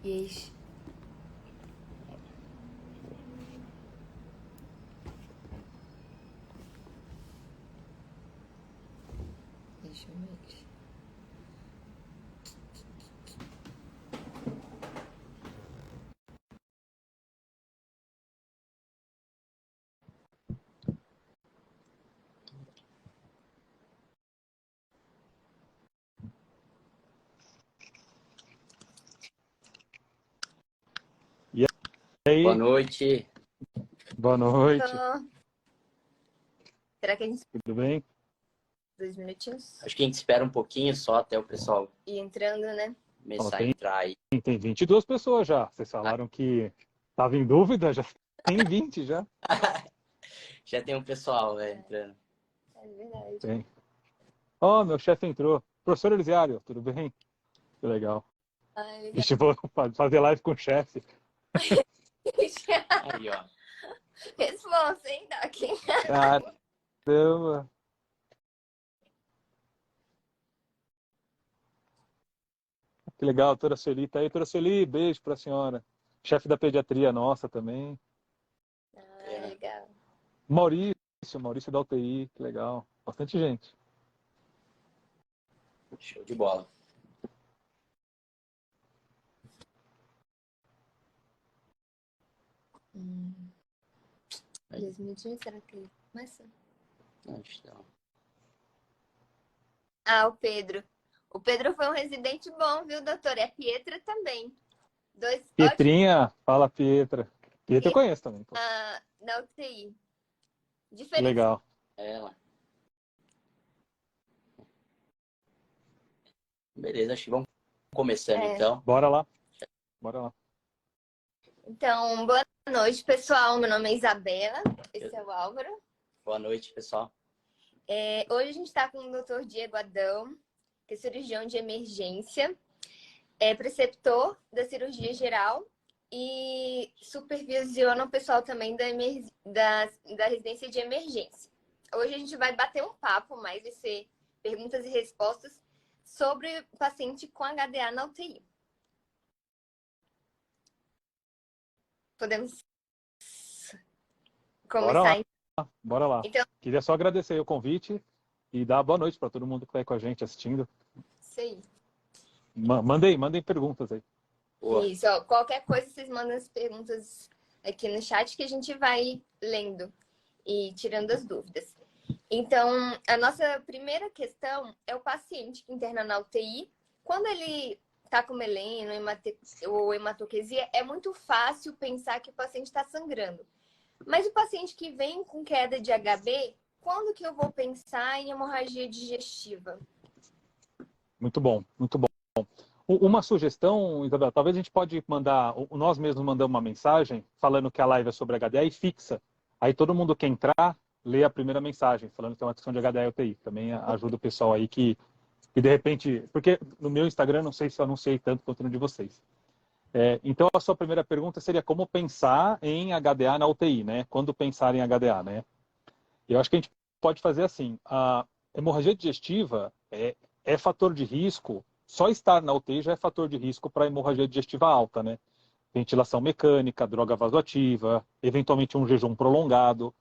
Yes. Deixa eu ver aqui. E Boa aí, noite. boa noite, Será que a gente... tudo bem? 2 minutinhos? Acho que a gente espera um pouquinho só até o pessoal E entrando, né? Ó, começar a tem, entrar aí. tem 22 pessoas já. Vocês falaram que estava em dúvida, já tem 20 já. Já tem um pessoal, né, entrando. É verdade. Tem. Ó, meu chefe entrou. Professor Elisiário, tudo bem? Que legal. Ai, legal. Vixe, vou fazer live com o chefe. Aí, ó. Responsa, hein, Doc? Caramba. Que legal, doutora Sueli. Tá aí, doutora Sueli, beijo pra senhora. Chefe da pediatria nossa também. Ah, legal. Maurício da UTI, que legal. Bastante gente. Show de bola. Hum. 2 minutinhos, será que começa? Não. Ah, o Pedro. O Pedro foi um residente bom, viu, doutor? E a Pietra também. Dois ótimos Pietrinha, fala Pietra. Pietra eu conheço também, pô. na UTI. Que Diferentes. legal. Ela. Beleza, acho que vamos começando então. Bora lá. Bora lá. Então, boa noite, pessoal. Meu nome é Isabela. Esse é o Álvaro. Boa noite, pessoal. Hoje a gente está com o Dr. Diego Adão, que é cirurgião de emergência, é preceptor da cirurgia geral e supervisiona o pessoal também da residência de emergência. Hoje a gente vai bater um papo, mais vai ser perguntas e respostas sobre o paciente com HDA na UTI. Podemos começar? Bora lá. Então, Queria só agradecer aí o convite e dar boa noite para todo mundo que está aí com a gente assistindo. isso aí. Mandem perguntas aí. Boa. Isso, ó, qualquer coisa vocês mandam as perguntas aqui no chat que a gente vai lendo e tirando as dúvidas. Então, a nossa primeira questão é o paciente que interna na UTI. Quando ele está com meleno ou hematoquesia, é muito fácil pensar que o paciente está sangrando. Mas o paciente que vem com queda de HB, quando que eu vou pensar em hemorragia digestiva? Muito bom, muito bom. Uma sugestão, Isabel, talvez a gente pode mandar, nós mesmos mandamos uma mensagem falando que a live é sobre HDA e fixa. Aí todo mundo que entrar, lê a primeira mensagem, falando que é uma questão de HDA e UTI. Também ajuda o pessoal aí que de repente... Porque no meu Instagram, não sei se eu anunciei tanto quanto no de vocês. Então, a sua primeira pergunta seria como pensar em HDA na UTI, né? Quando pensar em HDA, né? Eu acho que a gente pode fazer assim, a hemorragia digestiva é fator de risco, só estar na UTI já é fator de risco para hemorragia digestiva alta, né? Ventilação mecânica, droga vasoativa, eventualmente um jejum prolongado,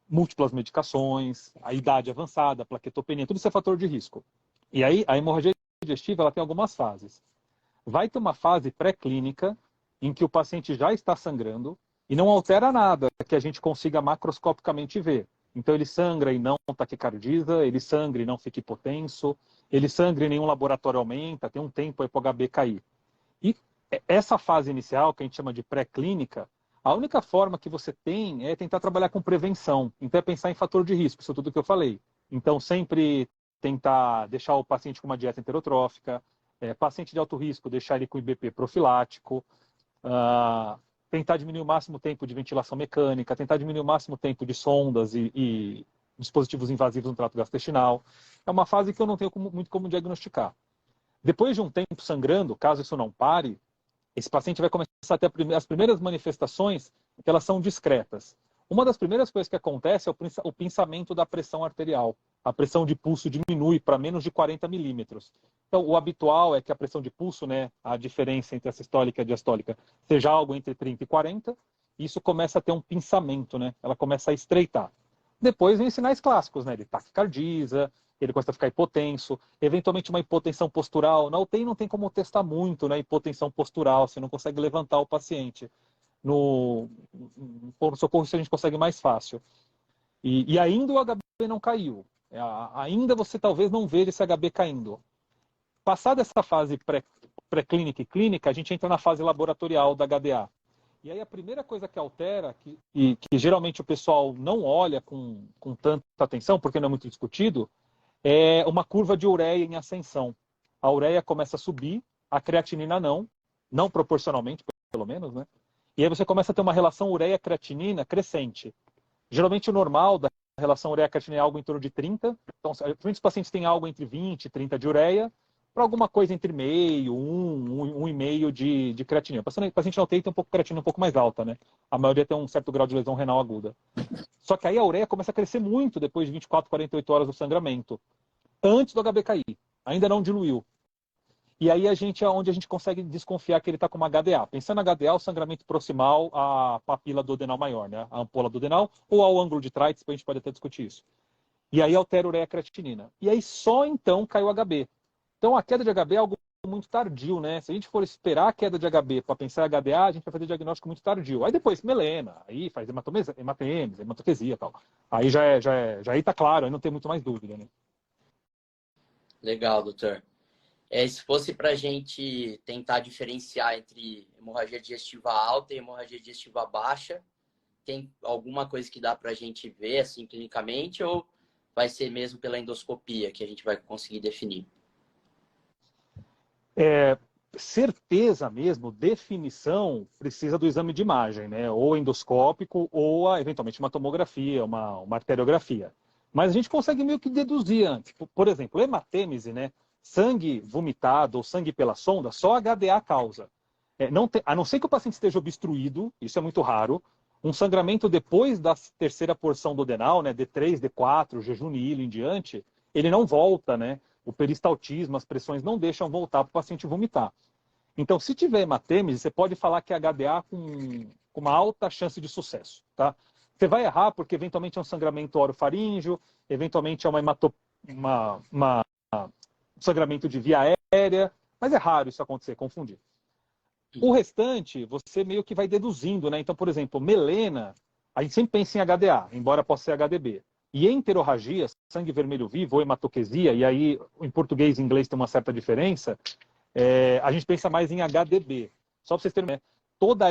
múltiplas medicações, a idade avançada, plaquetopenia, tudo isso é fator de risco. E aí, a hemorragia digestiva ela tem algumas fases. Vai ter uma fase pré-clínica em que o paciente já está sangrando e não altera nada que a gente consiga macroscopicamente ver. Então ele sangra e não taquicardiza, ele sangra e não fica hipotenso, ele sangra e nenhum laboratório aumenta, tem um tempo para o HB cair. E essa fase inicial, que a gente chama de pré-clínica, a única forma que você tem é tentar trabalhar com prevenção. Então é pensar em fator de risco, isso é tudo que eu falei. Então sempre tentar deixar o paciente com uma dieta enterotrófica, paciente de alto risco, deixar ele com IBP profilático, tentar diminuir o máximo tempo de ventilação mecânica, tentar diminuir o máximo tempo de sondas e dispositivos invasivos no trato gastrointestinal. É uma fase que eu não tenho muito como diagnosticar. Depois de um tempo sangrando, caso isso não pare, esse paciente vai começar a ter as primeiras manifestações que elas são discretas. Uma das primeiras coisas que acontece é o pinçamento da pressão arterial. a pressão de pulso diminui para menos de 40 milímetros. Então, o habitual é que a pressão de pulso, né, a diferença entre a sistólica e a diastólica, seja algo entre 30 e 40. Isso começa a ter um pinçamento, né? Ela começa a estreitar. Depois vem sinais clássicos, né? Ele taquicardiza, ele começa a ficar hipotenso, eventualmente uma hipotensão postural. Na UTI não tem como testar muito, né? Hipotensão postural, você não consegue levantar o paciente. No pronto-socorro isso a gente consegue mais fácil. E ainda o HB não caiu. Ainda você talvez não veja esse HB caindo. Passada essa fase pré-clínica e clínica, a gente entra na fase laboratorial da HDA. E aí a primeira coisa que altera, que geralmente o pessoal não olha com tanta atenção, porque não é muito discutido, é uma curva de ureia em ascensão. A ureia começa a subir, a creatinina não proporcionalmente, pelo menos, né? E aí você começa a ter uma relação ureia-creatinina crescente. Geralmente o normal da relação ureia-creatinina é algo em torno de 30. Então, muitos pacientes têm algo entre 20 e 30 de ureia, para alguma coisa entre meio, 1,5 de creatinina. O paciente não tem um pouco de creatinina um pouco mais alta, né? A maioria tem um certo grau de lesão renal aguda. Só que aí a ureia começa a crescer muito depois de 24, 48 horas do sangramento. Antes do HB cair. Ainda não diluiu. E aí é onde a gente consegue desconfiar que ele está com uma HDA. Pensando na HDA, o sangramento proximal à papila duodenal maior, né? A ampola duodenal, ou ao ângulo de Treitz, depois a gente pode até discutir isso. E aí altera a ureia-creatinina. E aí só então cai o HB. Então, a queda de HB é algo muito tardio, né? Se a gente for esperar a queda de HB para pensar em HDA, a gente vai fazer diagnóstico muito tardio. Aí depois, melena, aí faz hematêmese, hematoquesia e tal. Aí já aí tá claro, aí não tem muito mais dúvida, né? Legal, doutor. Se fosse para a gente tentar diferenciar entre hemorragia digestiva alta e hemorragia digestiva baixa, tem alguma coisa que dá para a gente ver, assim, clinicamente, ou vai ser mesmo pela endoscopia que a gente vai conseguir definir? Certeza mesmo, definição, precisa do exame de imagem, né? Ou endoscópico, ou eventualmente uma tomografia, uma arteriografia. Mas a gente consegue meio que deduzir antes. Por exemplo, hematêmese, né? Sangue vomitado ou sangue pela sonda, só HDA causa. A não ser que o paciente esteja obstruído, isso é muito raro, um sangramento depois da terceira porção duodenal, né? D3, D4, jejum níquel em diante, ele não volta, né? O peristaltismo, as pressões não deixam voltar para o paciente vomitar. Então, se tiver hematêmese, você pode falar que é HDA com uma alta chance de sucesso, tá? Você vai errar porque eventualmente é um sangramento orofaríngeo, eventualmente é um sangramento de via aérea, mas é raro isso acontecer, confundir. O restante, você meio que vai deduzindo, né? Então, por exemplo, melena, a gente sempre pensa em HDA, embora possa ser HDB. E enterorragia, sangue vermelho vivo ou hematoquesia, e aí em português e inglês tem uma certa diferença, a gente pensa mais em HDB. Só para vocês terem uma ideia, toda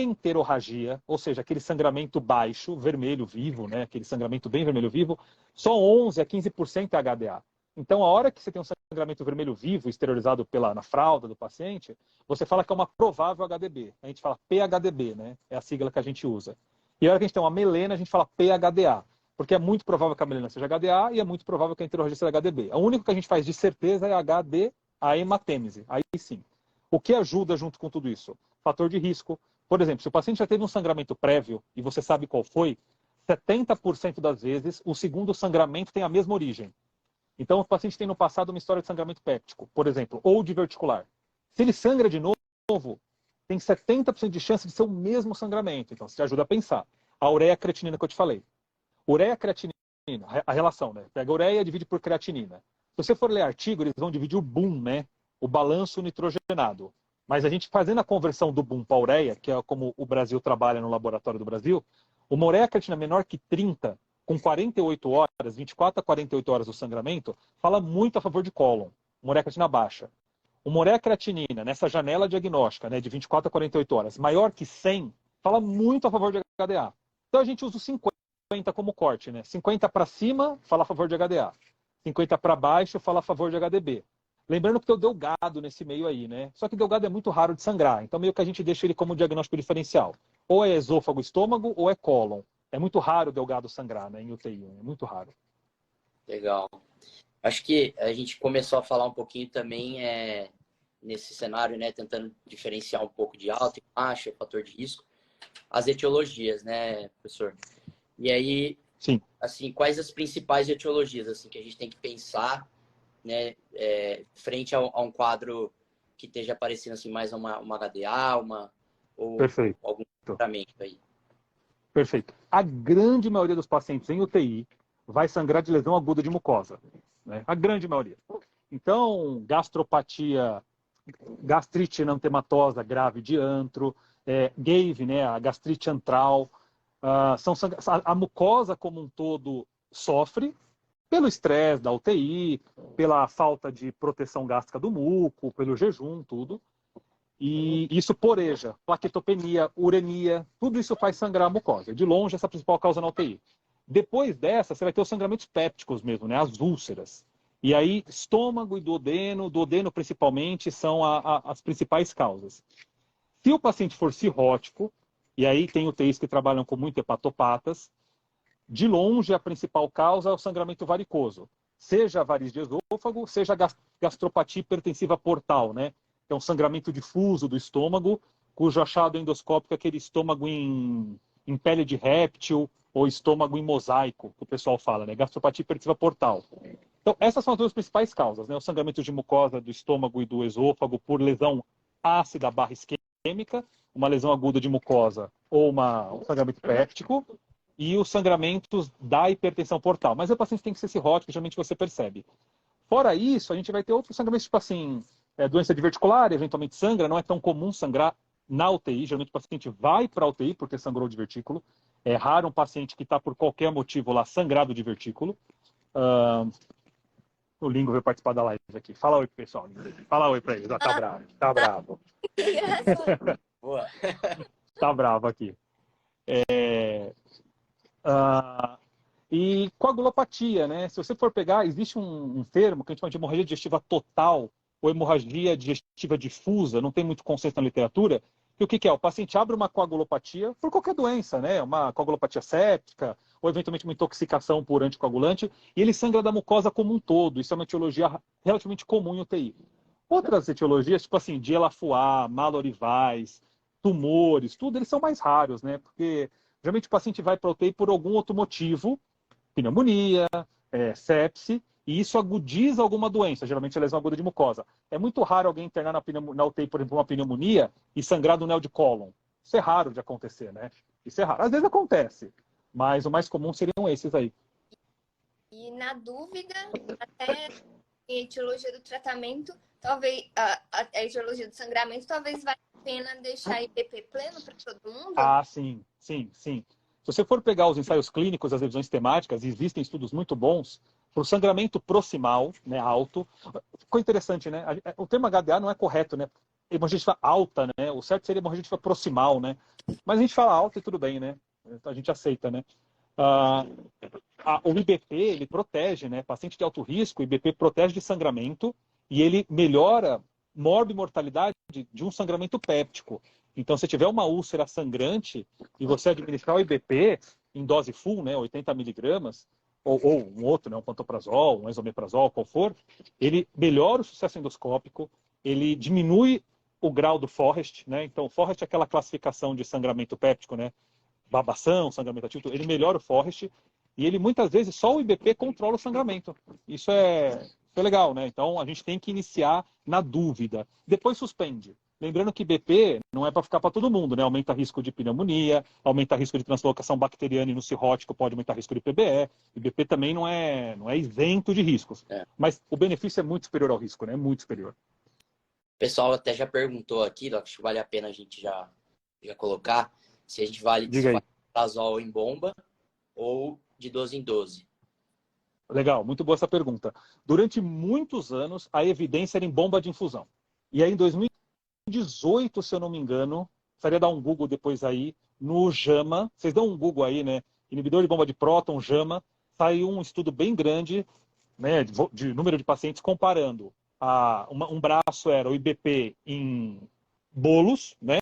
enterorragia, ou seja, aquele sangramento baixo, vermelho vivo, né? Aquele sangramento bem vermelho vivo, só 11 a 15% é HDA. Então, a hora que você tem um sangramento vermelho vivo exteriorizado na fralda do paciente, você fala que é uma provável HDB. A gente fala PHDB, né? É a sigla que a gente usa. E a hora que a gente tem uma melena, a gente fala PHDA. Porque é muito provável que a melena seja HDA e é muito provável que a enterorragia seja HDB. O único que a gente faz de certeza é HD, a hematêmese. Aí sim. O que ajuda junto com tudo isso? Fator de risco. Por exemplo, se o paciente já teve um sangramento prévio e você sabe qual foi, 70% das vezes o segundo sangramento tem a mesma origem. Então, o paciente tem no passado uma história de sangramento péptico, por exemplo, ou de verticular. Se ele sangra de novo, tem 70% de chance de ser o mesmo sangramento. Então, isso te ajuda a pensar. A ureia-creatinina que eu te falei. Ureia-creatinina, a relação, né? Pega a ureia e divide por creatinina. Se você for ler artigo, eles vão dividir o BUN, né? O balanço nitrogenado. Mas a gente fazendo a conversão do BUN para a ureia, que é como o Brasil trabalha no laboratório do Brasil, uma ureia-creatinina menor que 30, com 48 horas, 24 a 48 horas do sangramento, fala muito a favor de cólon. Uma ureia-creatinina baixa. Uma ureia-creatinina, nessa janela diagnóstica, né, de 24 a 48 horas, maior que 100, fala muito a favor de HDA. Então a gente usa o 50 como corte, né? 50 para cima, fala a favor de HDA. 50 para baixo, fala a favor de HDB. Lembrando que tem o delgado nesse meio aí, né? Só que o delgado é muito raro de sangrar, então meio que a gente deixa ele como diagnóstico diferencial. Ou é esôfago, estômago, ou é cólon. É muito raro o delgado sangrar, né, em UTI, é muito raro. Legal. Acho que a gente começou a falar um pouquinho também nesse cenário, né, tentando diferenciar um pouco de alta e baixa, fator de risco, as etiologias, né, professor? E aí, sim, assim, quais as principais etiologias assim, que a gente tem que pensar, né, frente a um quadro que esteja aparecendo assim, mais uma HDA, ou Perfeito. algum tratamento aí? Perfeito. A grande maioria dos pacientes em UTI vai sangrar de lesão aguda de mucosa, né? A grande maioria. Então, gastropatia, gastrite enantematosa grave de antro, GAVE, né, a gastrite antral, a mucosa como um todo sofre pelo estresse da UTI, pela falta de proteção gástrica do muco, pelo jejum, tudo. E isso poreja, plaquetopenia, uremia, tudo isso faz sangrar a mucosa. De longe, essa é a principal causa na UTI. Depois dessa, você vai ter os sangramentos pépticos mesmo, né? As úlceras. E aí, estômago e duodeno principalmente, são as principais causas. Se o paciente for cirrótico, e aí tem UTIs que trabalham com muito hepatopatas, de longe a principal causa é o sangramento varicoso. Seja variz de esôfago, seja gastropatia hipertensiva portal, né? É um sangramento difuso do estômago, cujo achado endoscópico é aquele estômago em pele de réptil ou estômago em mosaico, que o pessoal fala, né? Gastropatia hipertensiva portal. Então, essas são as duas principais causas, né? O sangramento de mucosa do estômago e do esôfago por lesão ácida barra isquêmica, uma lesão aguda de mucosa ou um sangramento péptico, e os sangramentos da hipertensão portal. Mas o paciente tem que ser cirrótico, geralmente você percebe. Fora isso, a gente vai ter outros sangramentos, tipo assim, doença diverticular, eventualmente sangra, não é tão comum sangrar na UTI, geralmente o paciente vai para a UTI porque sangrou de vertículo. É raro um paciente que está por qualquer motivo lá sangrado de vertículo. O Lingo veio participar da live aqui. Fala oi, pessoal. Fala oi para eles. Tá bravo. Tá bravo. Boa. Tá bravo aqui. E coagulopatia, né? Se você for pegar, existe um termo que a gente chama de hemorragia digestiva total ou hemorragia digestiva difusa, não tem muito conceito na literatura. E o que é? O paciente abre uma coagulopatia por qualquer doença, né? Uma coagulopatia séptica ou eventualmente uma intoxicação por anticoagulante e ele sangra da mucosa como um todo. Isso é uma etiologia relativamente comum em UTI. Outras etiologias, tipo assim, Dielafuá, malorivais, tumores, tudo, eles são mais raros, né? Porque geralmente o paciente vai para a UTI por algum outro motivo, pneumonia, sepse, e isso agudiza alguma doença, geralmente a lesão aguda de mucosa. É muito raro alguém internar na UTI, por exemplo, uma pneumonia e sangrar do neo de cólon. Isso é raro de acontecer, né? Isso é raro. Às vezes acontece, mas o mais comum seriam esses aí. E na dúvida, até em etiologia do tratamento, talvez a etiologia do sangramento, talvez valha a pena deixar IPP pleno para todo mundo? Ah, sim, sim, sim. Se você for pegar os ensaios clínicos, as revisões temáticas, existem estudos muito bons para o sangramento proximal, né, alto. Ficou interessante, né? O termo HDA não é correto, né? Hemorragia digestiva alta, né? O certo seria hemorragia digestiva proximal, né? Mas a gente fala alta e tudo bem, né? A gente aceita, né? O IBP, ele protege, né? Paciente de alto risco, o IBP protege de sangramento e ele melhora morbimortalidade de um sangramento péptico. Então, se tiver uma úlcera sangrante e você administrar o IBP em dose full, né, 80 miligramas, ou um outro, né, um pantoprazol, um esomeprazol, qual for, ele melhora o sucesso endoscópico, ele diminui o grau do Forrest, né? Então, Forrest é aquela classificação de sangramento péptico, né? Babação, sangramento ativo, ele melhora o Forrest e ele muitas vezes só o IBP controla o sangramento. Isso é legal, né? Então a gente tem que iniciar na dúvida. Depois suspende. Lembrando que IBP não é para ficar para todo mundo, né? Aumenta risco de pneumonia, aumenta risco de translocação bacteriana e no cirrótico pode aumentar risco de PBE. IBP também não é isento de riscos. Mas o benefício é muito superior ao risco, né? Muito superior. O pessoal até já perguntou aqui, acho que vale a pena a gente já colocar, se a gente vale azol em bomba ou de 12 em 12. Legal, muito boa essa pergunta. Durante muitos anos, a evidência era em bomba de infusão. E aí, em 2018, se eu não me engano, precisaria dar um Google depois aí, no JAMA, vocês dão um Google aí, né? Inibidor de bomba de próton, JAMA, saiu um estudo bem grande, né, de número de pacientes comparando. Um braço era o IBP em bolos, né,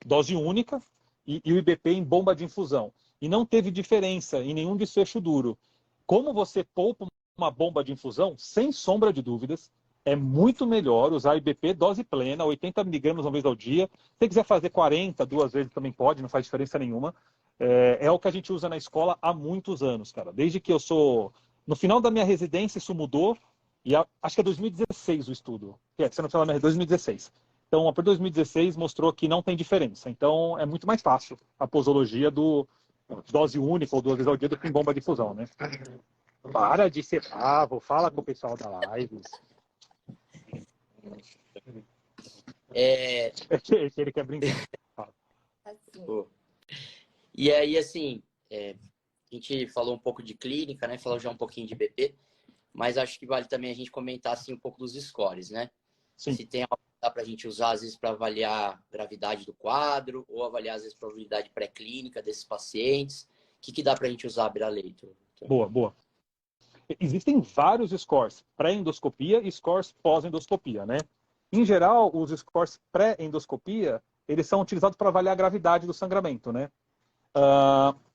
dose única, e o IBP em bomba de infusão. E não teve diferença em nenhum desfecho duro. Como você poupa uma bomba de infusão, sem sombra de dúvidas, é muito melhor usar IBP dose plena, 80 miligramas uma vez ao dia. Se você quiser fazer 40, 2 vezes também pode, não faz diferença nenhuma. É o que a gente usa na escola há muitos anos, cara. Desde que eu sou... No final da minha residência, isso mudou. E acho que é 2016 o estudo. Se não falar, 2016. Então, a partir de 2016 mostrou que não tem diferença. Então, é muito mais fácil a posologia do dose única ou 2 vezes ao dia do que em bomba de fusão, né? Para de ser bravo, fala com o pessoal da live. Que ele quer brincar. Assim. E aí, assim, a gente falou um pouco de clínica, né? Falou já um pouquinho de BP, mas acho que vale também a gente comentar assim, um pouco dos scores, né? Sim. Se tem algo que dá para a gente usar, às vezes, para avaliar a gravidade do quadro, ou avaliar, às vezes, a probabilidade pré-clínica desses pacientes. O que dá para a gente usar, Biraleito? Boa, boa. Existem vários scores pré-endoscopia e scores pós-endoscopia, né? Em geral, os scores pré-endoscopia, eles são utilizados para avaliar a gravidade do sangramento, né?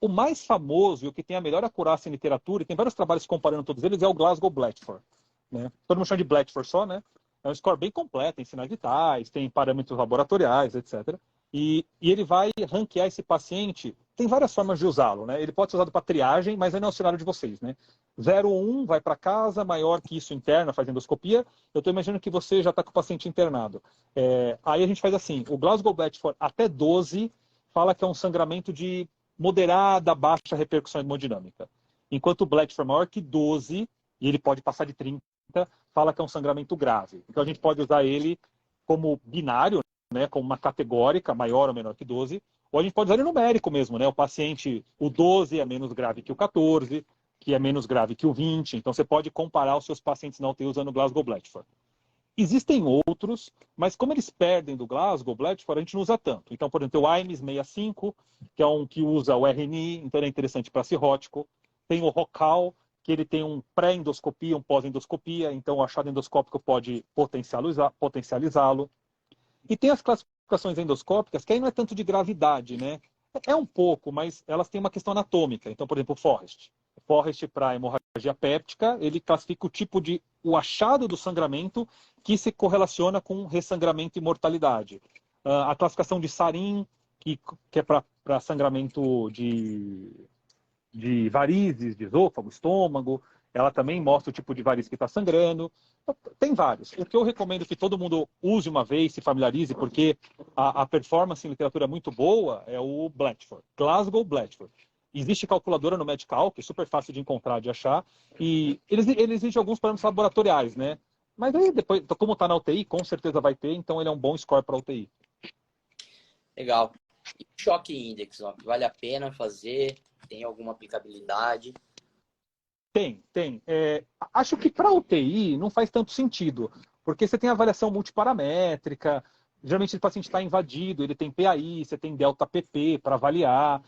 O mais famoso e o que tem a melhor acurácia em literatura, e tem vários trabalhos comparando todos eles, é o Glasgow-Blatchford, né? Todo mundo chama de Blatchford só, né? É um score bem completo, tem sinais vitais, tem parâmetros laboratoriais, etc. E ele vai ranquear esse paciente. Tem várias formas de usá-lo, né? Ele pode ser usado para triagem, mas aí não é o cenário de vocês, né? 0 ou 1 vai para casa, maior que isso interna, faz endoscopia. Eu estou imaginando que você já está com o paciente internado. Aí a gente faz assim, o Glasgow-Blatchford até 12 fala que é um sangramento de moderada, baixa repercussão hemodinâmica. Enquanto o Blatchford maior que 12, e ele pode passar de 30, fala que é um sangramento grave. Então a gente pode usar ele como binário, né, como uma categórica, maior ou menor que 12, ou a gente pode usar ele numérico mesmo, né? O paciente, o 12 é menos grave que o 14, que é menos grave que o 20. Então você pode comparar os seus pacientes na UTI usando o Glasgow-Blatchford. Existem outros, mas como eles perdem do Glasgow-Blatchford, a gente não usa tanto. Então, por exemplo, tem o AIMS 65, que é um que usa o RNI, então é interessante para cirrótico. Tem o ROCAL, que ele tem um pré-endoscopia, um pós-endoscopia, então o achado endoscópico pode potencializá-lo. E tem as classificações endoscópicas, que aí não é tanto de gravidade, né? É um pouco, mas elas têm uma questão anatômica. Então, por exemplo, o Forrest. Forrest para hemorragia péptica, ele classifica o tipo de o achado do sangramento que se correlaciona com ressangramento e mortalidade. A classificação de Sarin, que é para sangramento de varizes, de esôfago, estômago, ela também mostra o tipo de variz que está sangrando. Tem vários. O que eu recomendo que todo mundo use uma vez, se familiarize, porque a performance em literatura é muito boa, é o Blatchford, Glasgow-Blatchford. Existe calculadora no Medical, que é super fácil de encontrar, de achar, e eles exigem alguns parâmetros laboratoriais, né? Mas aí depois, como está na UTI, com certeza vai ter, então ele é um bom score para UTI. Legal. E choque index, ó, vale a pena fazer? Tem alguma aplicabilidade? Tem. Acho que para UTI não faz tanto sentido, porque você tem avaliação multiparamétrica, geralmente o paciente está invadido, ele tem PAI, você tem delta PP para avaliar,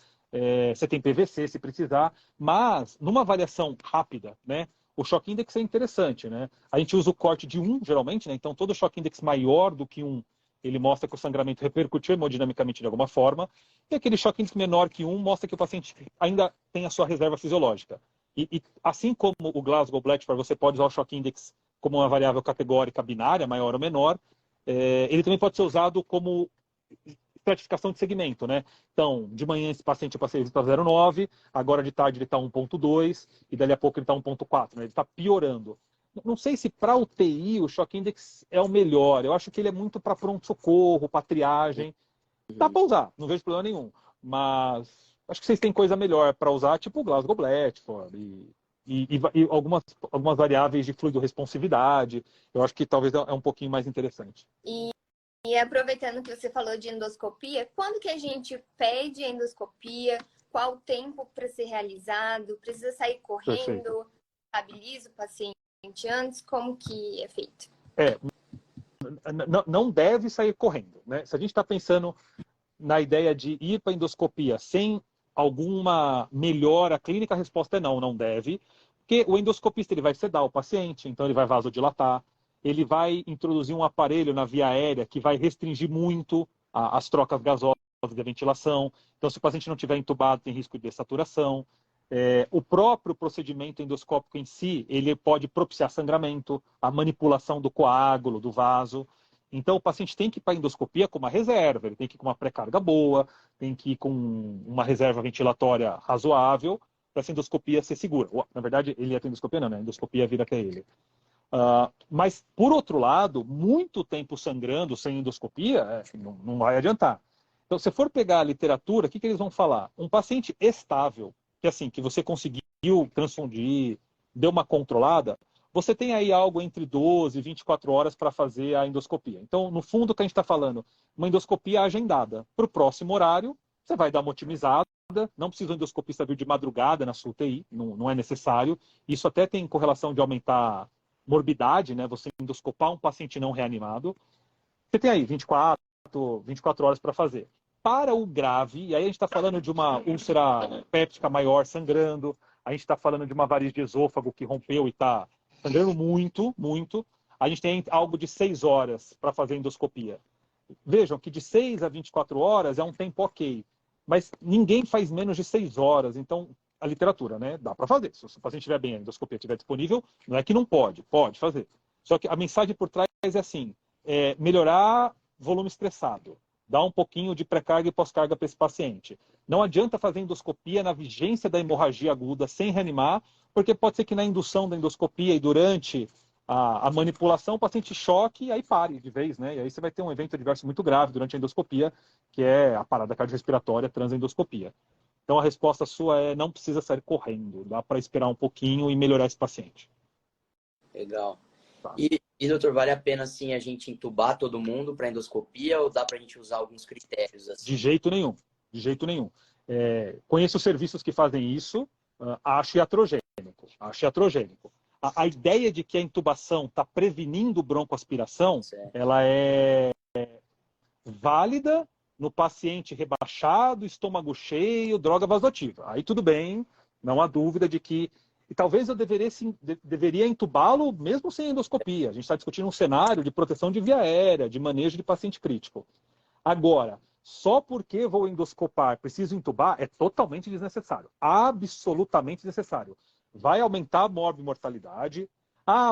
você tem PVC se precisar, mas numa avaliação rápida, né, o choque index é interessante, né? A gente usa o corte de 1, geralmente, né? Então todo choque index maior do que 1, ele mostra que o sangramento repercutiu hemodinamicamente de alguma forma, e aquele choque index menor que 1 mostra que o paciente ainda tem a sua reserva fisiológica. E assim como o Glasgow-Blatchford, você pode usar o choque index como uma variável categórica binária, maior ou menor, ele também pode ser usado como estratificação de segmento, né? Então, de manhã esse paciente eu passei para 0,9, agora de tarde ele está 1,2 e dali a pouco ele está 1,4, né? Ele está piorando. Não sei se para UTI o choque index é o melhor. Eu acho que ele é muito para pronto-socorro, para triagem. Dá para usar, não vejo problema nenhum. Mas acho que vocês têm coisa melhor para usar, tipo o Glasgow-Blatchford e algumas variáveis de fluido-responsividade. Eu acho que talvez é um pouquinho mais interessante. E aproveitando que você falou de endoscopia, quando que a gente pede endoscopia? Qual o tempo para ser realizado? Precisa sair correndo? Perfeito. Estabiliza o paciente antes? Como que é feito? Não deve sair correndo, né? Se a gente está pensando na ideia de ir para endoscopia sem alguma melhora clínica, a resposta é não deve, porque o endoscopista ele vai sedar o paciente, então ele vai vasodilatar, ele vai introduzir um aparelho na via aérea que vai restringir muito as trocas gasosas da ventilação, então se o paciente não estiver entubado tem risco de dessaturação. O próprio procedimento endoscópico em si, ele pode propiciar sangramento, a manipulação do coágulo, do vaso. Então, o paciente tem que ir para a endoscopia com uma reserva, ele tem que ir com uma pré-carga boa, tem que ir com uma reserva ventilatória razoável, para essa endoscopia ser segura. Na verdade, ele ia ter endoscopia, não, né? A endoscopia vira até ele. Mas, por outro lado, muito tempo sangrando sem endoscopia, não vai adiantar. Então, se for pegar a literatura, o que eles vão falar? Um paciente estável, que assim, que você conseguiu transfundir, deu uma controlada, você tem aí algo entre 12 e 24 horas para fazer a endoscopia. Então, no fundo, o que a gente está falando, uma endoscopia agendada. Para o próximo horário, você vai dar uma otimizada, não precisa o endoscopista vir de madrugada na sua UTI, não é necessário. Isso até tem correlação de aumentar morbidade, né? Você endoscopar um paciente não reanimado. Você tem aí 24 horas para fazer. Para o grave, e aí a gente está falando de uma úlcera péptica maior sangrando, a gente está falando de uma variz de esôfago que rompeu e está sangrando muito, muito. A gente tem algo de 6 horas para fazer endoscopia. Vejam que de 6 a 24 horas é um tempo ok, mas ninguém faz menos de 6 horas, então a literatura, né? Dá para fazer. Se o paciente estiver bem, a endoscopia estiver disponível, não é que não pode, pode fazer. Só que a mensagem por trás é assim, melhorar volume estressado, dar um pouquinho de pré-carga e pós-carga para esse paciente. Não adianta fazer endoscopia na vigência da hemorragia aguda sem reanimar, porque pode ser que na indução da endoscopia e durante a manipulação o paciente choque e aí pare de vez, né? E aí você vai ter um evento adverso muito grave durante a endoscopia, que é a parada cardiorrespiratória transendoscopia. Então a resposta sua é não precisa sair correndo, dá para esperar um pouquinho e melhorar esse paciente. Legal. Tá. E, doutor, vale a pena assim a gente entubar todo mundo para endoscopia ou dá para a gente usar alguns critérios? Assim? De jeito nenhum, de jeito nenhum. Conheço serviços que fazem isso, acho iatrogênico. A ideia de que a intubação está prevenindo broncoaspiração, ela é válida no paciente rebaixado, estômago cheio, droga vasoativa. Aí tudo bem, não há dúvida de que... E talvez eu deveria entubá-lo mesmo sem endoscopia. A gente está discutindo um cenário de proteção de via aérea, de manejo de paciente crítico. Agora, só porque vou endoscopar, preciso entubar, é totalmente desnecessário. Absolutamente desnecessário. Vai aumentar a mortalidade.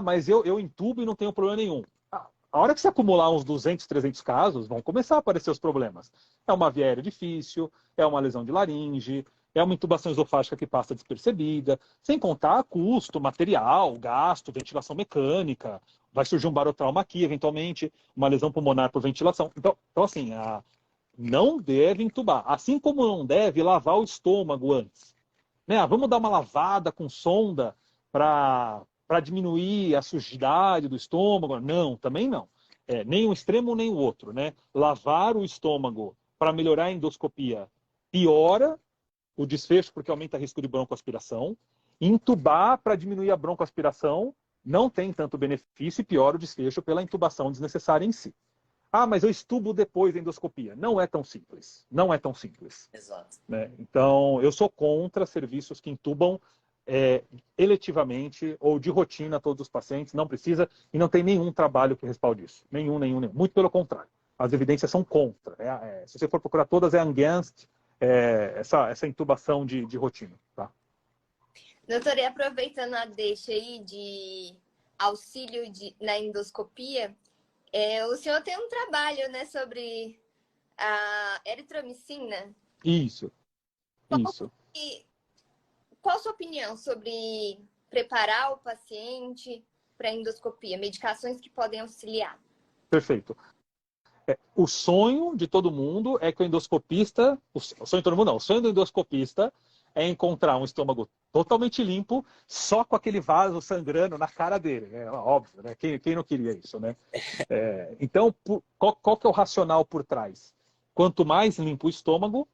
Mas eu entubo e não tenho problema nenhum. A hora que você acumular uns 200, 300 casos, vão começar a aparecer os problemas. É uma via aérea difícil, é uma lesão de laringe, é uma intubação esofágica que passa despercebida, sem contar custo, material, gasto, ventilação mecânica, vai surgir um barotrauma aqui, eventualmente, uma lesão pulmonar por ventilação. Então assim, não deve entubar. Assim como não deve lavar o estômago antes. Né? Vamos dar uma lavada com sonda para diminuir a sujidade do estômago? Não, também não. Nem um extremo nem o outro. Né? Lavar o estômago para melhorar a endoscopia piora o desfecho porque aumenta o risco de broncoaspiração. Intubar para diminuir a broncoaspiração não tem tanto benefício e piora o desfecho pela intubação desnecessária em si. Mas eu estubo depois da endoscopia. Não é tão simples. Não é tão simples. Exato. Né? Então, eu sou contra serviços que intubam eletivamente ou de rotina todos os pacientes. Não precisa e não tem nenhum trabalho que respalde isso. Nenhum. Muito pelo contrário. As evidências são contra. Se você for procurar todas, é against essa intubação de rotina. Tá? Doutor, e aproveitando a deixa aí de auxílio na endoscopia, o senhor tem um trabalho, né, sobre a eritromicina? Isso. Qual a sua opinião sobre preparar o paciente para a endoscopia? Medicações que podem auxiliar? Perfeito. O sonho de todo mundo é que o endoscopista... O sonho de todo mundo não. O sonho do endoscopista é encontrar um estômago totalmente limpo, só com aquele vaso sangrando na cara dele. É óbvio, né? Quem não queria isso, né? Então, qual que é o racional por trás? Quanto mais limpo o estômago,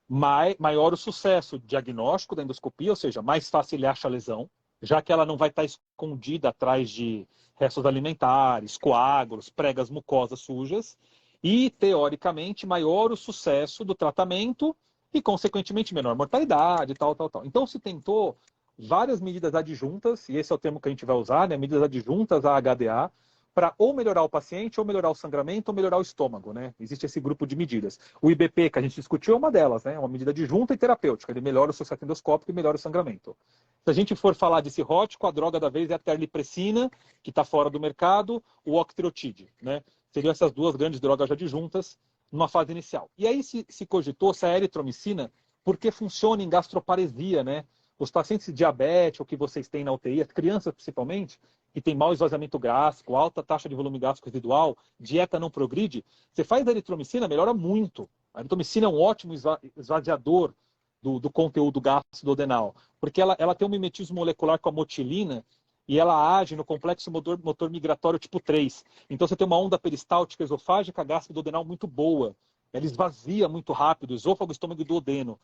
maior o sucesso diagnóstico da endoscopia, ou seja, mais fácil ele acha a lesão, já que ela não vai estar escondida atrás de restos alimentares, coágulos, pregas mucosas sujas, e, teoricamente, maior o sucesso do tratamento e, consequentemente, menor mortalidade, tal. Então, se tentou várias medidas adjuntas, e esse é o termo que a gente vai usar, né? Medidas adjuntas à HDA, para ou melhorar o paciente, ou melhorar o sangramento, ou melhorar o estômago, né? Existe esse grupo de medidas. O IBP, que a gente discutiu, é uma delas, né? Uma medida adjunta e terapêutica. Ele melhora o sucesso endoscópico e melhora o sangramento. Se a gente for falar de cirrótico, a droga da vez é a terlipressina, que está fora do mercado, o octreotide, né? Seriam essas duas grandes drogas adjuntas numa fase inicial. E aí se cogitou se a eritromicina, porque funciona em gastroparesia, né? Os pacientes diabéticos, que vocês têm na UTI, as crianças principalmente, que tem mau esvaziamento gástrico, alta taxa de volume gástrico residual, dieta não progride, você faz a eritromicina, melhora muito. A eritromicina é um ótimo esvaziador do conteúdo gastrodenal, porque ela tem um mimetismo molecular com a motilina e ela age no complexo motor migratório tipo 3. Então você tem uma onda peristáltica esofágica gastrodenal muito boa. Ela esvazia muito rápido, esôfago, estômago e duodeno.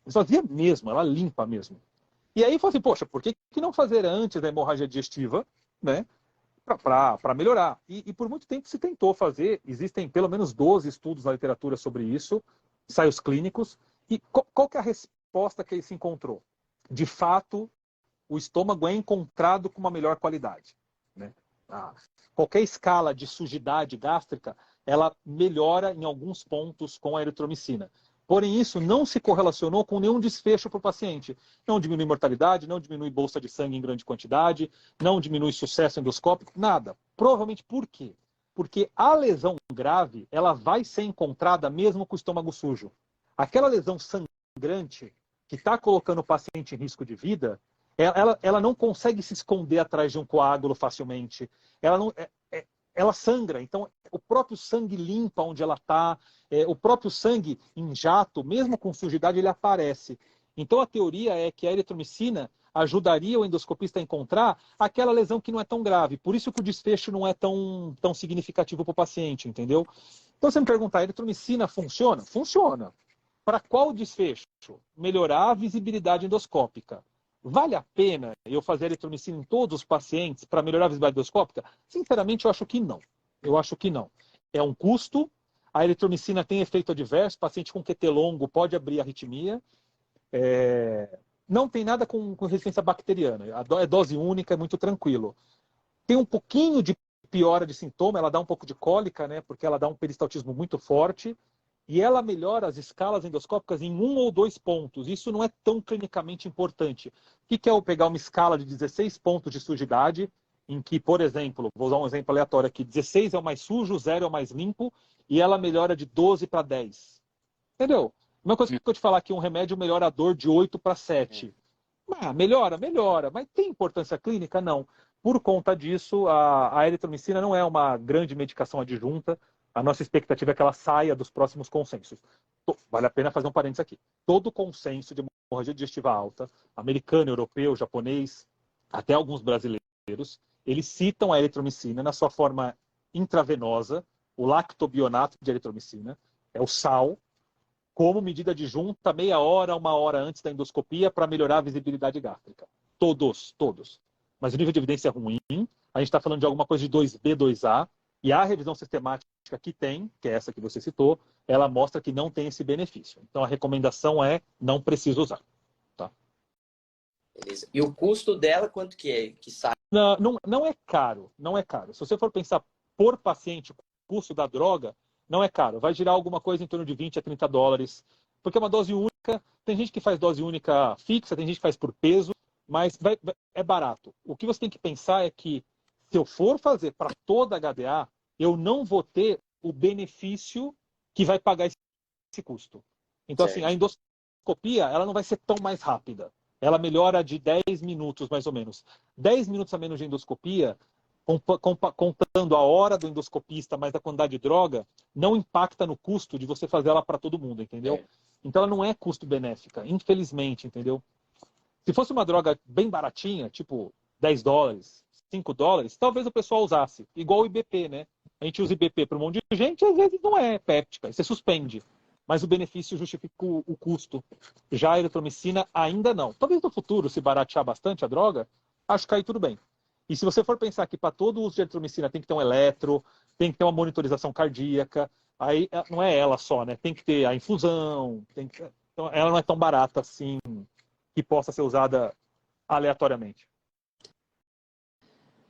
Esvazia mesmo, ela limpa mesmo. E aí, falou assim, poxa, por que não fazer antes da hemorragia digestiva, né? Para melhorar. E por muito tempo se tentou fazer, existem pelo menos 12 estudos na literatura sobre isso, ensaios clínicos. E qual que é a resposta que se encontrou? De fato, o estômago é encontrado com uma melhor qualidade, né? Qualquer escala de sujidade gástrica, ela melhora em alguns pontos com a eritromicina. Porém, isso não se correlacionou com nenhum desfecho para o paciente. Não diminui mortalidade, não diminui bolsa de sangue em grande quantidade, não diminui sucesso endoscópico, nada. Provavelmente por quê? Porque a lesão grave, ela vai ser encontrada mesmo com o estômago sujo. Aquela lesão sangrante que está colocando o paciente em risco de vida, ela não consegue se esconder atrás de um coágulo facilmente. Ela sangra, então o próprio sangue limpa onde ela está, o próprio sangue em jato, mesmo com sujidade, ele aparece. Então a teoria é que a eritromicina ajudaria o endoscopista a encontrar aquela lesão que não é tão grave. Por isso que o desfecho não é tão significativo para o paciente, entendeu? Então você me perguntar, a eritromicina funciona? Funciona. Para qual desfecho? Melhorar a visibilidade endoscópica. Vale a pena eu fazer eritromicina em todos os pacientes para melhorar a visibilidade endoscópica? Sinceramente, eu acho que não. Eu acho que não. É um custo. A eritromicina tem efeito adverso. Paciente com QT longo pode abrir arritmia. Não tem nada com resistência bacteriana. É dose única, é muito tranquilo. Tem um pouquinho de piora de sintoma. Ela dá um pouco de cólica, né? Porque ela dá um peristaltismo muito forte. E ela melhora as escalas endoscópicas em 1 ou 2 pontos. Isso não é tão clinicamente importante. O que é eu pegar uma escala de 16 pontos de sujidade, em que, por exemplo, vou usar um exemplo aleatório aqui, 16 é o mais sujo, 0 é o mais limpo, e ela melhora de 12 para 10. Entendeu? Uma coisa que eu te falar aqui, um remédio melhora a dor de 8 para 7. Melhora, mas tem importância clínica? Não. Por conta disso, a eritromicina não é uma grande medicação adjunta. A nossa expectativa é que ela saia dos próximos consensos. Vale a pena fazer um parênteses aqui. Todo consenso de hemorragia digestiva alta, americano, europeu, japonês, até alguns brasileiros, eles citam a eritromicina na sua forma intravenosa, o lactobionato de eritromicina, é o sal, como medida adjunta meia hora, 1 hora antes da endoscopia para melhorar a visibilidade gástrica. Todos. Mas o nível de evidência é ruim. A gente está falando de alguma coisa de 2B, 2A, e a revisão sistemática que tem, que é essa que você citou, ela mostra que não tem esse benefício. Então a recomendação é não precisa usar. Tá? Beleza. E o custo dela, quanto que é? Que sai? Não é caro, não é caro. Se você for pensar por paciente, o custo da droga, não é caro. Vai girar alguma coisa em torno de 20 a 30 dólares. Porque é uma dose única. Tem gente que faz dose única fixa, tem gente que faz por peso, mas é barato. O que você tem que pensar é que se eu for fazer para toda a HDA, eu não vou ter o benefício que vai pagar esse custo. Então, assim, a endoscopia, ela não vai ser tão mais rápida. Ela melhora de 10 minutos, mais ou menos. 10 minutos a menos de endoscopia, contando a hora do endoscopista mais a quantidade de droga, não impacta no custo de você fazer ela para todo mundo, entendeu? Então, ela não é custo benéfica, infelizmente, entendeu? Se fosse uma droga bem baratinha, tipo 10 dólares, 5 dólares, talvez o pessoal usasse. Igual o IBP, né? A gente usa IBP para um monte de gente, às vezes não é péptica, você suspende. Mas o benefício justifica o custo. Já a eritromicina, ainda não. Talvez no futuro, se baratear bastante a droga, acho que aí tudo bem. E se você for pensar que para todo uso de eritromicina tem que ter um eletro, tem que ter uma monitorização cardíaca, aí não é ela só, né? Tem que ter a infusão, então ela não é tão barata assim que possa ser usada aleatoriamente.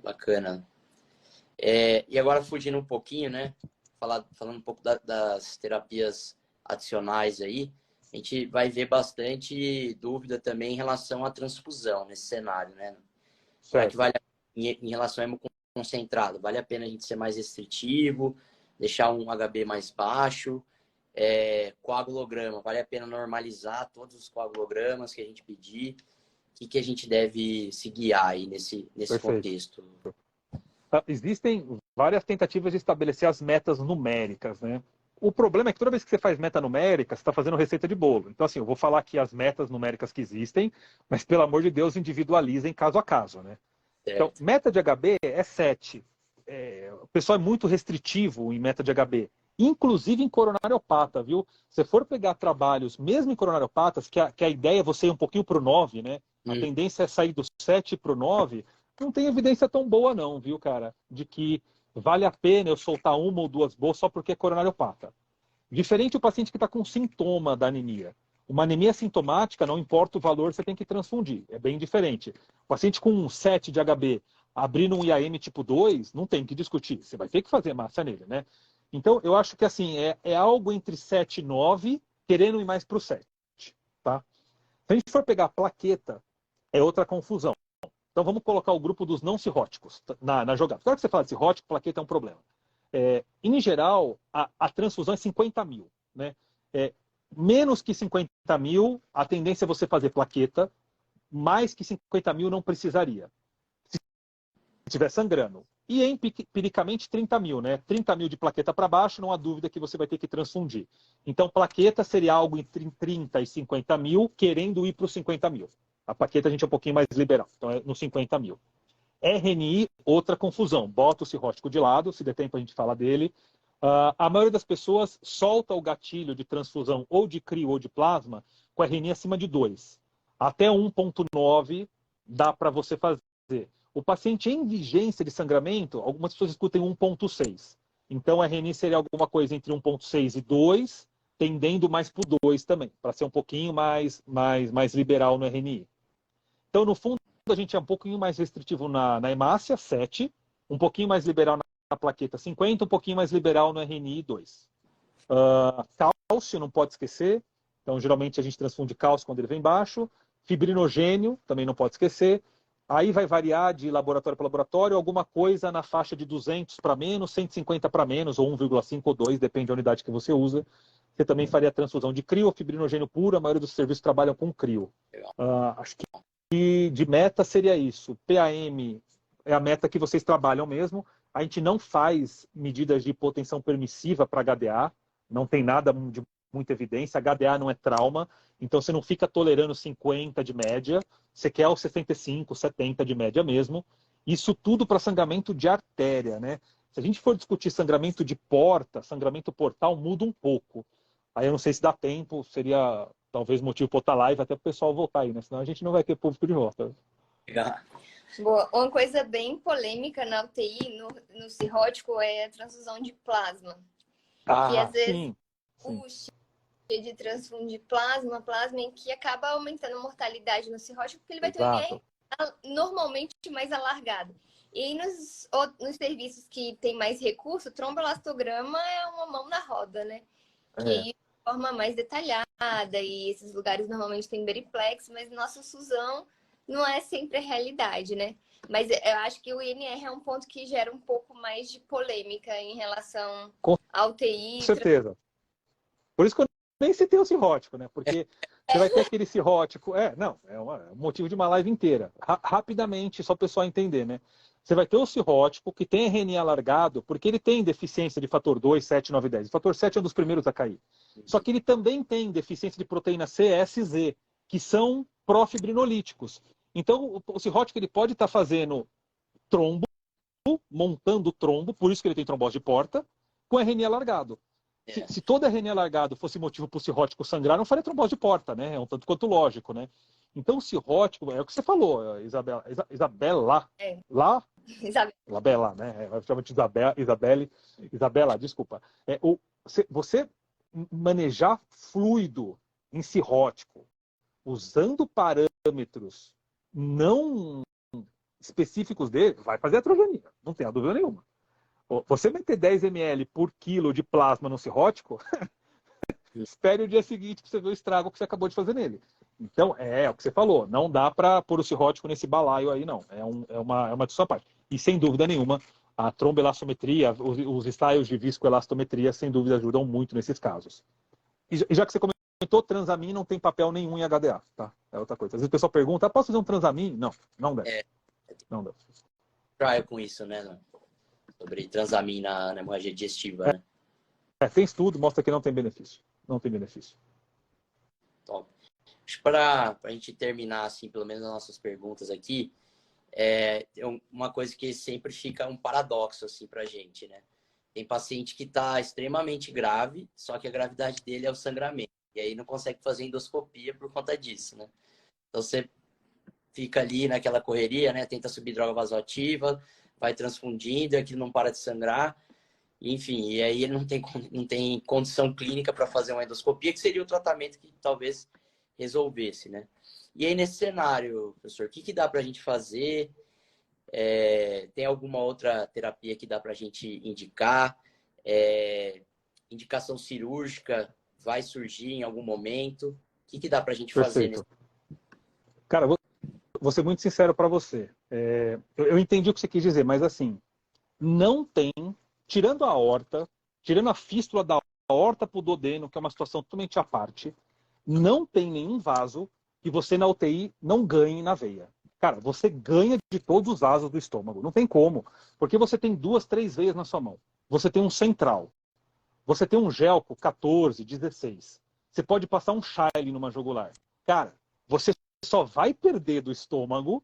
Bacana. E agora fugindo um pouquinho, né? Falando um pouco das terapias adicionais aí, a gente vai ver bastante dúvida também em relação à transfusão nesse cenário, né? Será que vale em relação à concentrado? Vale a pena a gente ser mais restritivo, deixar um HB mais baixo? Coagulograma, vale a pena normalizar todos os coagulogramas que a gente pedir? O que a gente deve se guiar aí nesse contexto? Existem várias tentativas de estabelecer as metas numéricas, né? O problema é que toda vez que você faz meta numérica, você está fazendo receita de bolo. Então, assim, eu vou falar aqui as metas numéricas que existem, mas, pelo amor de Deus, individualizem caso a caso, né? Certo. Então, meta de HB é 7. O pessoal é muito restritivo em meta de HB, inclusive em coronariopata, viu? Se for pegar trabalhos, mesmo em coronariopatas, que a ideia é você ir um pouquinho para o 9, né? A tendência é sair do 7 para o 9, não tem evidência tão boa não, viu, cara? De que vale a pena eu soltar uma ou duas bolsas só porque é coronariopata. Diferente o paciente que está com sintoma da anemia. Uma anemia sintomática, não importa o valor, você tem que transfundir. É bem diferente. O paciente com um 7 de HB abrindo um IAM tipo 2, não tem que discutir. Você vai ter que fazer massa nele, né? Então, eu acho que assim, é algo entre 7 e 9, querendo ir mais para o 7. Tá? Se a gente for pegar a plaqueta, é outra confusão. Então, vamos colocar o grupo dos não cirróticos na jogada. Claro que você fala de cirrótico, plaqueta é um problema. Em geral, a transfusão é 50 mil. Né? Menos que 50 mil, a tendência é você fazer plaqueta. Mais que 50 mil não precisaria. Se estiver sangrando. E empiricamente 30 mil, né? 30 mil de plaqueta para baixo, não há dúvida que você vai ter que transfundir. Então, plaqueta seria algo entre 30 e 50 mil, querendo ir para os 50 mil. A plaqueta a gente é um pouquinho mais liberal, então é nos 50 mil. RNI, outra confusão. Bota o cirrótico de lado, se der tempo a gente fala dele. A maioria das pessoas solta o gatilho de transfusão ou de crio ou de plasma com RNI acima de 2. Até 1,9 dá para você fazer. O paciente em vigência de sangramento, algumas pessoas escutem 1,6. Então, a RNI seria alguma coisa entre 1,6 e 2, tendendo mais para o 2 também, para ser um pouquinho mais liberal no RNI. Então, no fundo, a gente é um pouquinho mais restritivo na hemácia, 7, um pouquinho mais liberal na plaqueta, 50, um pouquinho mais liberal no RNI, 2. Cálcio, não pode esquecer. Então, geralmente, a gente transfunde cálcio quando ele vem baixo. Fibrinogênio, também não pode esquecer. Aí vai variar de laboratório para laboratório, alguma coisa na faixa de 200 para menos, 150 para menos, ou 1,5 ou 2, depende da unidade que você usa. Você também faria transfusão de crio ou fibrinogênio puro, a maioria dos serviços trabalham com crio. Acho que de meta seria isso. PAM é a meta que vocês trabalham mesmo. A gente não faz medidas de hipotensão permissiva para HDA, não tem nada de muita evidência. HDA não é trauma, então você não fica tolerando 50 de média, você quer os 65, 70 de média mesmo. Isso tudo para sangramento de artéria, né? Se a gente for discutir sangramento de porta, sangramento portal, muda um pouco. Aí eu não sei se dá tempo, seria talvez motivo para outra live até para o pessoal voltar aí, né? Senão a gente não vai ter público de volta. Boa. Uma coisa bem polêmica na UTI, no cirrótico, é a transfusão de plasma. Que às vezes sim. de transfundir plasma em que acaba aumentando a mortalidade no cirrótico, porque ele vai ter um IR normalmente mais alargado. E aí nos serviços que tem mais recurso, tromboelastograma é uma mão na roda, né? Que de forma mais detalhada, e esses lugares normalmente tem beriplex, mas nossa Suzão não é sempre a realidade, né? Mas eu acho que o INR é um ponto que gera um pouco mais de polêmica em relação ao UTI. Com certeza. Por isso que eu nem citei o cirrótico, né? Porque você vai ter aquele cirrótico... É um motivo de uma live inteira. Rapidamente, só o pessoal entender, né? Você vai ter o cirrótico que tem RNA alargado, porque ele tem deficiência de fator 2, 7, 9 e 10. O fator 7 é um dos primeiros a cair. Só que ele também tem deficiência de proteína C, S e Z, que são profibrinolíticos. Então, o cirrótico ele pode estar fazendo trombo, montando trombo, por isso que ele tem trombose de porta, com RNA alargado. Se todo RNA alargado fosse motivo para o cirrótico sangrar, não faria trombose de porta, né? É um tanto quanto lógico, né? Então, o cirrótico, é o que você falou, Isabela. Isabela, né? Eu chamo de Isabela, desculpa. Você manejar fluido em cirrótico, usando parâmetros não específicos dele, vai fazer atrogenia, não tem dúvida nenhuma. Você meter 10 ml por quilo de plasma no cirrótico, espere o dia seguinte para você ver o estrago que você acabou de fazer nele. Então, é o que você falou, não dá para pôr o cirrótico nesse balaio aí, não. É uma discussão à parte. E sem dúvida nenhuma, a tromboelastometria, os styles de viscoelastometria, sem dúvida, ajudam muito nesses casos. E já que você comentou, Transamin não tem papel nenhum em HDA, tá? É outra coisa. Às vezes o pessoal pergunta, posso fazer um Transamin? Não, não deve. É. Não deve. Trial com isso, né? Sobre Transamin na hemorragia digestiva, né? Tem estudo, mostra que não tem benefício. Não tem benefício. Top. Acho que para a gente terminar, assim, pelo menos as nossas perguntas aqui, tem uma coisa que sempre fica um paradoxo, assim, pra gente, né? Tem paciente que está extremamente grave, só que a gravidade dele é o sangramento. E aí não consegue fazer endoscopia por conta disso, né? Então você fica ali naquela correria, né? Tenta subir droga vasoativa, vai transfundindo, aquilo não para de sangrar. Enfim, e aí ele não tem condição clínica para fazer uma endoscopia, que seria o tratamento que talvez resolvesse, né? E aí, nesse cenário, professor, o que dá para a gente fazer? Tem alguma outra terapia que dá para a gente indicar? Indicação cirúrgica vai surgir em algum momento? O que dá para a gente fazer nesse... Perfeito. Cara, vou ser muito sincero para você. Eu entendi o que você quis dizer, mas assim, não tem, tirando a aorta, tirando a fístula da aorta para o duodeno, que é uma situação totalmente à parte, não tem nenhum vaso que você na UTI não ganhe na veia. Cara, você ganha de todos os vasos do estômago. Não tem como. Porque você tem 2, 3 veias na sua mão. Você tem um central. Você tem um gelco 14, 16. Você pode passar um Shiley numa jugular. Cara, você só vai perder do estômago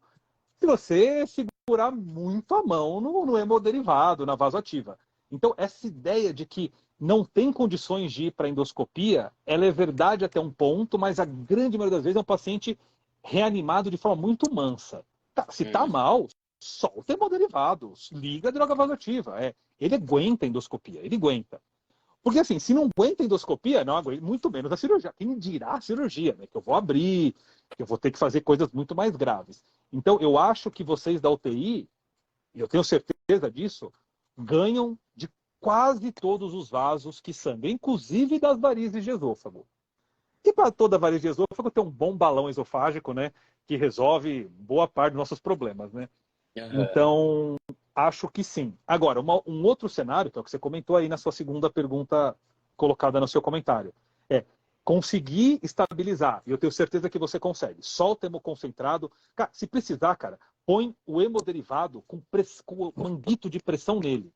se você segurar muito a mão no hemoderivado, na vasoativa. Então, essa ideia de que não tem condições de ir para endoscopia, ela é verdade até um ponto, mas a grande maioria das vezes é um paciente reanimado de forma muito mansa. Se está mal, solta hemoderivado, liga a droga vasoativa. Ele aguenta a endoscopia, ele aguenta. Porque assim, se não aguenta a endoscopia, não aguenta, muito menos a cirurgia. Quem dirá a cirurgia, né? Que eu vou abrir, que eu vou ter que fazer coisas muito mais graves. Então, eu acho que vocês da UTI, e eu tenho certeza disso, ganham de quase todos os vasos que sangram, inclusive das varizes de esôfago. E para toda variz de esôfago tem um bom balão esofágico, né? Que resolve boa parte dos nossos problemas, né? Então, acho que sim. Agora, um outro cenário, que é o que você comentou aí na sua segunda pergunta colocada no seu comentário, é conseguir estabilizar. E eu tenho certeza que você consegue. Solta hemoconcentrado. Cara, se precisar, cara, põe o hemoderivado com manguito de pressão nele.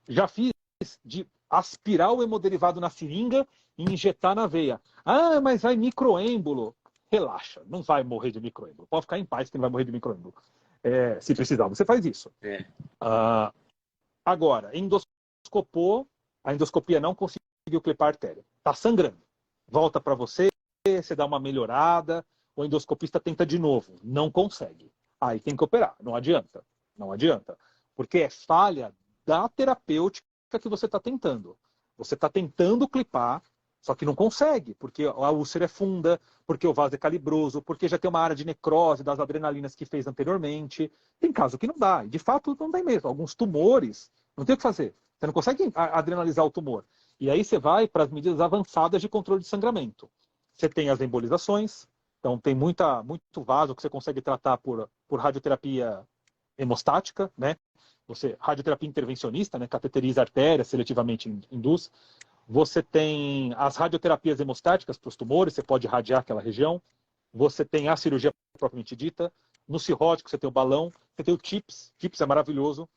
Já fiz de aspirar o hemoderivado na seringa e injetar na veia. Ah, mas vai microêmbolo. Relaxa, não vai morrer de microêmbolo. Pode ficar em paz que não vai morrer de microêmbolo. Se precisar, você faz isso. Agora, endoscopou, a endoscopia não conseguiu clipar a artéria. Está sangrando. Volta para você dá uma melhorada, o endoscopista tenta de novo. Não consegue. Aí tem que operar. Não adianta. Não adianta. Porque é falha da terapêutica que você está tentando. Você está tentando clipar, só que não consegue, porque a úlcera é funda, porque o vaso é calibroso, porque já tem uma área de necrose das adrenalinas que fez anteriormente. Tem caso que não dá, e de fato não tem mesmo. Alguns tumores, não tem o que fazer. Você não consegue adrenalizar o tumor. E aí você vai para as medidas avançadas de controle de sangramento. Você tem as embolizações, então tem muito vaso que você consegue tratar por radioterapia hemostática, né? Radioterapia intervencionista, né? Cateteriza a artéria, seletivamente induz. Você tem as radioterapias hemostáticas para os tumores, você pode irradiar aquela região. Você tem a cirurgia propriamente dita. No cirrótico, você tem o balão. Você tem o TIPS. TIPS é maravilhoso.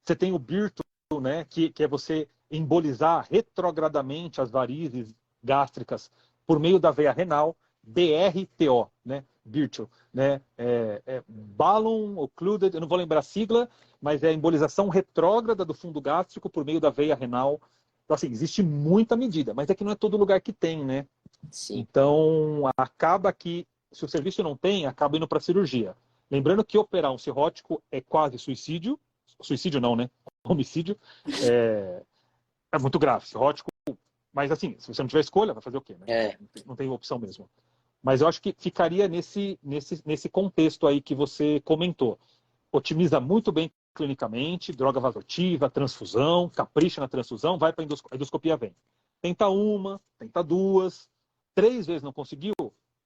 Você tem o BIRTO, né? Que é você embolizar retrogradamente as varizes gástricas por meio da veia renal. BRTO, né? BIRTO, né? Balloon Occluded, eu não vou lembrar a sigla, mas é a embolização retrógrada do fundo gástrico por meio da veia renal. Então, assim, existe muita medida, mas é que não é todo lugar que tem, né? Sim. Então, acaba que, se o serviço não tem, acaba indo para cirurgia. Lembrando que operar um cirrótico é quase suicídio. Suicídio não, né? Homicídio. É muito grave. Cirrótico, mas assim, se você não tiver escolha, vai fazer o quê, né? Não tem opção mesmo. Mas eu acho que ficaria nesse contexto aí que você comentou. Otimiza muito bem clinicamente, droga vasoativa, transfusão, capricha na transfusão, vai para a endoscopia, vem. Tenta uma, tenta duas, 3 vezes não conseguiu,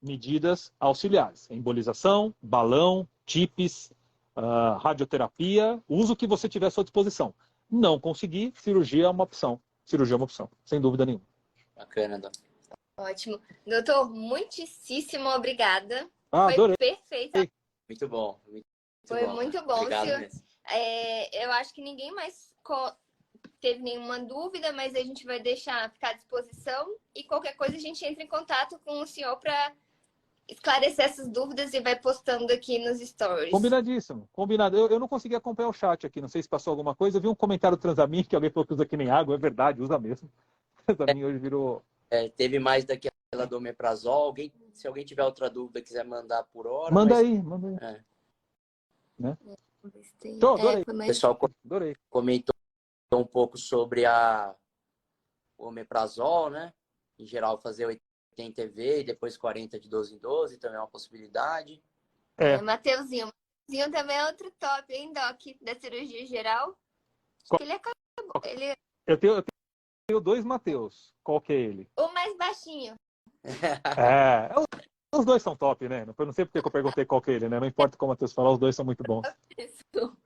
medidas auxiliares. Embolização, balão, TIPS, radioterapia, usa o que você tiver à sua disposição. Não conseguir, cirurgia é uma opção. Cirurgia é uma opção, sem dúvida nenhuma. Bacana, Dom. Ótimo. Doutor, muitíssimo obrigada. Ah, Foi adorei. perfeito. Muito bom. Muito Foi bom. muito bom. Obrigado mesmo. Eu acho que ninguém mais teve nenhuma dúvida, mas a gente vai deixar ficar à disposição e qualquer coisa a gente entra em contato com o senhor para esclarecer essas dúvidas e vai postando aqui nos stories. Combinadíssimo, combinado. Eu não consegui acompanhar o chat aqui, não sei se passou alguma coisa. Eu vi um comentário do Transamin que alguém falou que usa que nem água, é verdade, usa mesmo. O Transamin hoje virou... Teve mais daquela do omeprazol. Se alguém tiver outra dúvida, quiser mandar por hora. Manda mas... aí, manda aí. Né? Então, Adorei. O pessoal Adorei. comentou um pouco sobre o omeprazol, né? Em geral, fazer 80 EV e depois 40 de 12 em 12 também é uma possibilidade. Mateuzinho. Mateuzinho também é outro top, hein, Doc? Da cirurgia geral. Acho que ele acabou. Eu tenho 2 Mateus. Qual que é ele? O mais baixinho. Os 2 são top, né? Eu não sei porque que eu perguntei qual que é ele, né? Não importa como o Matheus falar, os 2 são muito bons. Isso.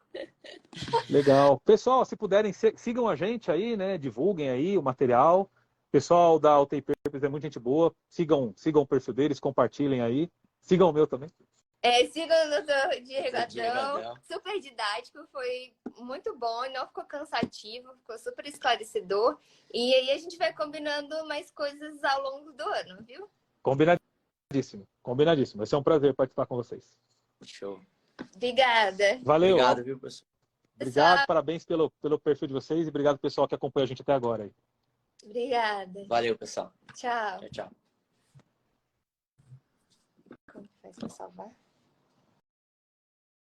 Legal. Pessoal, se puderem, sigam a gente aí, né? Divulguem aí o material. Pessoal da UTI Purpose é muita gente boa. Sigam o perfil deles, compartilhem aí. Sigam o meu também. Sigam o doutor Diego Adão. Adão. Super didático, foi muito bom, não ficou cansativo, ficou super esclarecedor. E aí a gente vai combinando mais coisas ao longo do ano, viu? Combinadíssimo. Combinadíssimo. Vai ser um prazer participar com vocês. Show. Obrigada. Valeu. Obrigado, viu, pessoal? Obrigado, parabéns pelo perfil de vocês e obrigado pessoal que acompanha a gente até agora aí. Obrigada. Valeu, pessoal. Tchau. Tchau, tchau. Como faz pra salvar?